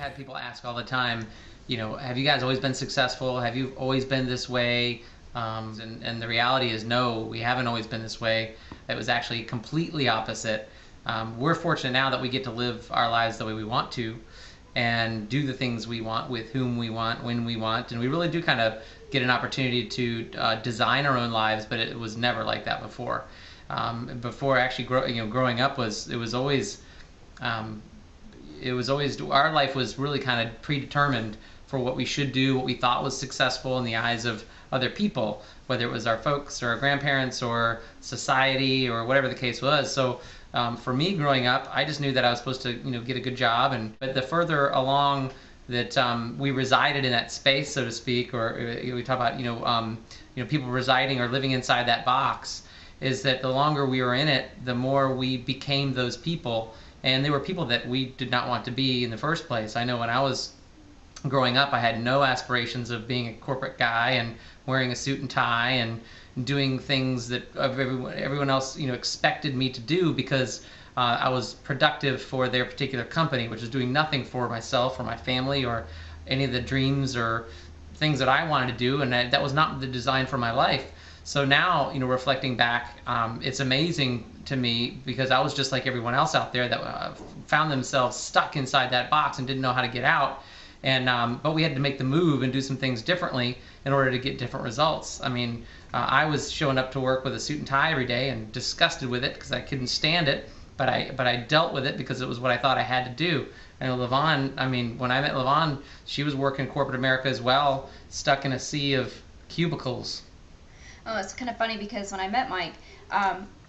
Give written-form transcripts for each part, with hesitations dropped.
had people ask all the time, have you guys always been successful? Have you always been this way? And the reality is, no, we haven't always been this way. It was actually completely opposite. We're fortunate now that we get to live our lives the way we want to and do the things we want with whom we want, when we want. And we really do kind of get an opportunity to design our own lives, but it was never like that before. Before actually growing up it was always our life was really kind of predetermined for what we should do, what we thought was successful in the eyes of other people, whether it was our folks or our grandparents or society or whatever the case was. So for me growing up, I just knew that I was supposed to get a good job, but the further along that we resided in that space, so to speak, or we talk about people residing or living inside that box, is that the longer we were in it, the more we became those people. And they were people that we did not want to be in the first place. I know when I was growing up, I had no aspirations of being a corporate guy and wearing a suit and tie and doing things that everyone else expected me to do, because I was productive for their particular company, which is doing nothing for myself or my family or any of the dreams or things that I wanted to do, and that was not the design for my life. So now, reflecting back, it's amazing to me, because I was just like everyone else out there that found themselves stuck inside that box and didn't know how to get out. And but we had to make the move and do some things differently in order to get different results. I mean, I was showing up to work with a suit and tie every day and disgusted with it because I couldn't stand it, but I dealt with it because it was what I thought I had to do. And Lavon, I mean, when I met Lavon, she was working corporate America as well, stuck in a sea of cubicles. Oh, it's kind of funny because when I met Mike,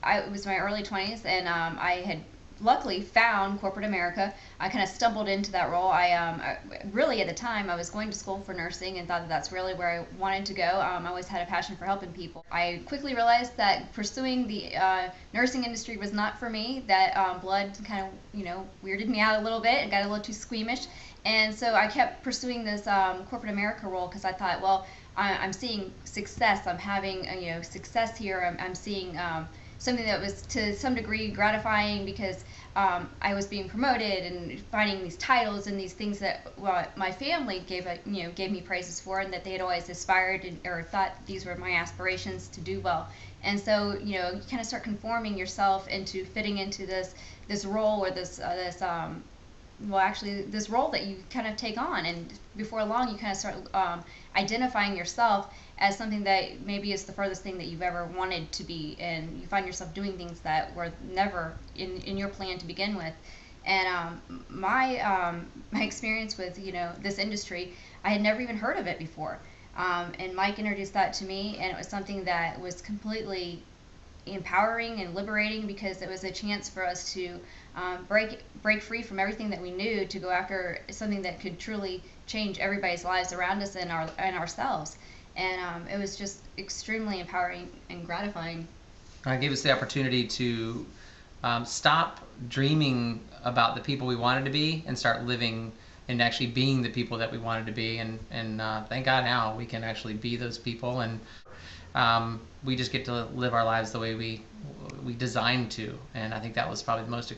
it was my early 20s, and I had luckily found corporate America. I kind of stumbled into that role. I really, at the time, I was going to school for nursing and thought that's really where I wanted to go. I always had a passion for helping people. I quickly realized that pursuing the nursing industry was not for me. That blood kind of, weirded me out a little bit and got a little too squeamish. And so I kept pursuing this corporate America role because I thought, well, I'm seeing success. I'm having success here. I'm seeing something that was to some degree gratifying, because I was being promoted and finding these titles and these things that my family gave me praises for, and that they had always aspired or thought these were my aspirations to do well. And so you kind of start conforming yourself into fitting into this role, or this role that you kind of take on, and before long you kind of start identifying yourself as something that maybe is the furthest thing that you've ever wanted to be, and you find yourself doing things that were never in your plan to begin with. And my experience with this industry, I had never even heard of it before, and Mike introduced that to me, and it was something that was completely empowering and liberating, because it was a chance for us to break free from everything that we knew, to go after something that could truly change everybody's lives around us and ourselves. And it was just extremely empowering and gratifying. It gave us the opportunity to stop dreaming about the people we wanted to be and start living and actually being the people that we wanted to be. And thank God now we can actually be those people, and we just get to live our lives the way we designed to. And I think that was probably the most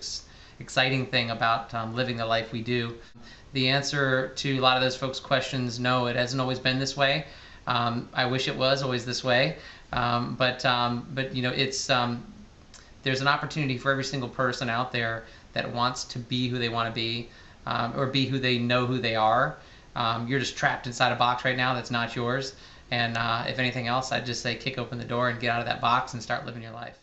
exciting thing about living the life we do. The answer to a lot of those folks' questions, no, it hasn't always been this way. I wish it was always this way, but it's there's an opportunity for every single person out there that wants to be who they want to be, or be who they know who they are. You're just trapped inside a box right now that's not yours, and if anything else, I'd just say kick open the door and get out of that box and start living your life.